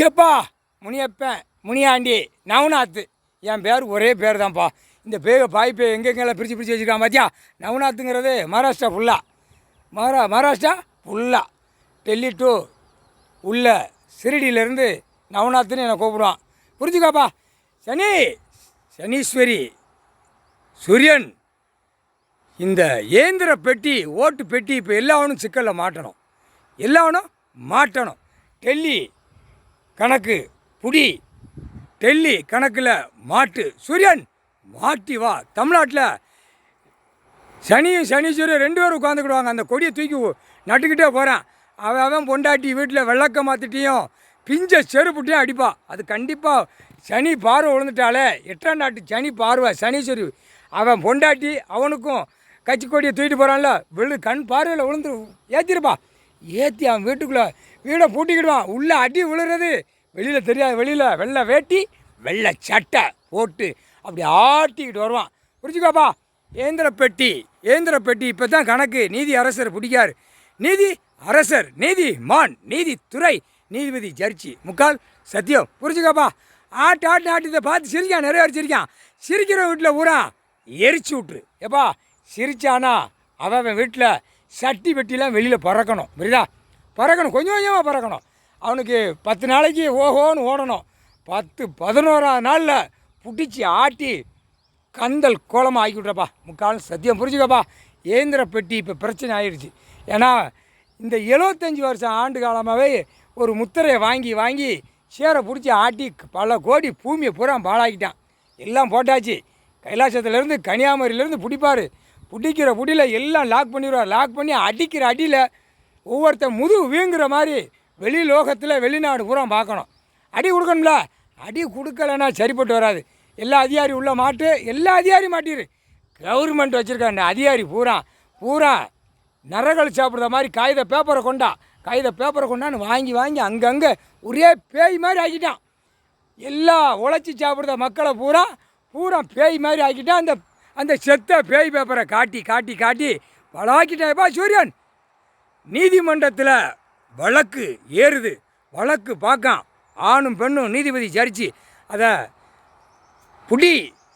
எப்பா முனியப்பன் முனியாண்டி நவநாத்து என் பேர் ஒரே பேர் தான்ப்பா. இந்த பாய் பே எங்கெங்கெல்லாம் பிரித்து வச்சுருக்கான் பார்த்தியா. நவநாத்துங்கிறது மகாராஷ்டிரா மகாராஷ்டிரா ஃபுல்லாக டெல்லி டு உள்ள சிறுடியிலேருந்து நவநாத்துன்னு என்னை கூப்பிடுவான். புரிஞ்சுக்காப்பா. சனீஸ்வரி சூரியன் இந்த இயந்திர பெட்டி ஓட்டு பெட்டி இப்போ எல்லாவனும் சிக்கலில் மாட்டணும். டெல்லி கணக்கு புடி, டெல்லி கணக்கில் மாட்டு. சூரியன் மாட்டி வா. தமிழ்நாட்டில் சனீஸ்வரன் 2 பேரும் உட்காந்துக்கிடுவாங்க. அந்த கொடியை தூக்கி நட்டுக்கிட்டே போகிறான். அவன் பொண்டாட்டி வீட்டில் வெள்ளக்க மாற்றிட்டியும் பிஞ்ச செருப்புட்டையும் அடிப்பா. அது கண்டிப்பாக சனி பார்வை விழுந்துட்டாலே 8ஆம் நாட்டு சனி பார்வை சனீஸ்வரி. அவன் பொண்டாட்டி அவனுக்கும் கட்சி கொடியை தூக்கிட்டு போகிறான்ல, கண் பார்வையில் விழுந்து ஏற்றிருப்பா. ஏற்றி அவன் வீடை பூட்டிக்கிடுவான். உள்ளே அடி விழுறது வெளியில் தெரியாது. வெளியில் வெள்ளை வேட்டி வெள்ளை சட்டை போட்டு அப்படி ஆட்டிக்கிட்டு வருவான். புரிஞ்சுக்காப்பா. இயந்திர பெட்டி இப்போ தான் கணக்கு. நீதி அரசர் பிடிக்காரு. நீதி அரசர், நீதிமான், நீதித்துறை, நீதிபதி, ஜட்ஜி, முக்கால் சத்தியம். புரிஞ்சுக்காப்பா. ஆட்டு இதை பார்த்து சிரிக்கான். நிறைய பேர் சிரிக்கிற வீட்டில் ஊரா எரிச்சு விட்ரு. எப்பா சிரிச்சானா அவன் வீட்டில் சட்டி வெட்டிலாம் வெளியில் பறக்கணும். புரியுதா? பறக்கணும், கொஞ்சம் கொஞ்சமாக பறக்கணும். அவனுக்கு 10 நாளைக்கு ஓஹோன்னு ஓடணும். 10-11ஆம் நாளில் பிடிச்சி ஆட்டி கந்தல் கோலமாக ஆக்கி விட்றப்பா. முக்காலும் சத்தியம். புரிஞ்சுக்கப்பா. இயந்திர பெட்டி இப்போ பிரச்சனை ஆகிடுச்சு. ஏன்னா இந்த 75 வருஷம் ஆண்டு காலமாகவே ஒரு முத்திரையை வாங்கி சேரை பிடிச்சி ஆட்டி பல கோடி பூமியை பூரா பாழாக்கிட்டான். எல்லாம் போட்டாச்சு. கைலாசத்துலேருந்து கன்னியாகுமரியிலேருந்து பிடிக்கிற புடியில் எல்லாம் லாக் பண்ணிடுவார். லாக் பண்ணி அடிக்கிற அடியில் ஒவ்வொருத்தர் முதுகு வீங்குற மாதிரி வெளிநாடு பூரா பார்க்கணும். அடி கொடுக்கணும்ல. அடி கொடுக்கலைன்னா சரிப்பட்டு வராது. எல்லா அதிகாரி உள்ள எல்லா அதிகாரியும் மாட்டிடு. கவர்மெண்ட் வச்சுருக்காங்க அதிகாரி பூரா நரகள் சாப்பிட்ற மாதிரி காகித பேப்பரை கொண்டான்னு வாங்கி அங்கங்கே ஒரே பேய் மாதிரி ஆக்கிட்டான். எல்லா உழைச்சி சாப்பிட்ற மக்களை பூரா பேய் மாதிரி ஆக்கிட்டான். அந்த செத்த பேய் பேப்பரை காட்டி பழாக்கிட்டாப்பா சூரியன். நீதிமன்றத்தில் வழக்கு ஏறுது. வழக்கு பார்க்கான். ஆணும் பெண்ணும் நீதிபதி ஜட்ஜி அதை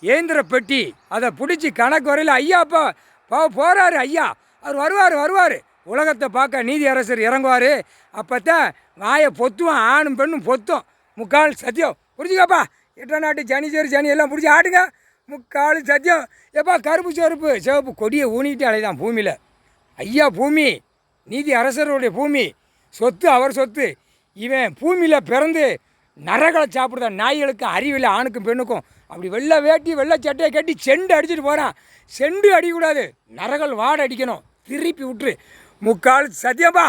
இயந்திர பெட்டி அதை பிடிச்சி கணக்கு வரையில் ஐயா போகிறாரு. ஐயா அவர் வருவார் உலகத்தை பார்க்க. நீதி அரசர் இறங்குவார். அப்போத்தான் வாயை பொத்துவான். ஆணும் பெண்ணும் பொத்தும். முக்கால் சத்தியம். புரிஞ்சுக்காப்பா. 8ஆம் நாட்டு சனி எல்லாம் பிடிச்சி ஆடுங்க. முக்கால் சத்தியம். எப்பா கருப்பு சிவப்பு கொடியை ஊனிக்கிட்டு அலைதான் பூமியில். ஐயா பூமி நீதி அரசருடைய பூமி. சொத்து அவர் சொத்து. இவன் பூமியில் பிறந்து நரகளை சாப்பிட்ற நாய்களுக்கு அறிவில்லை. ஆணுக்கும் பெண்ணுக்கும் அப்படி வெள்ளை வேட்டி வெள்ளை சட்டையை கட்டி செண்டு அடிச்சுட்டு போகிறான். செண்டு அடிக்கக்கூடாது. நரகள் வாடை அடிக்கணும். திருப்பி விட்டுரு. முக்கால் சத்தியப்பா.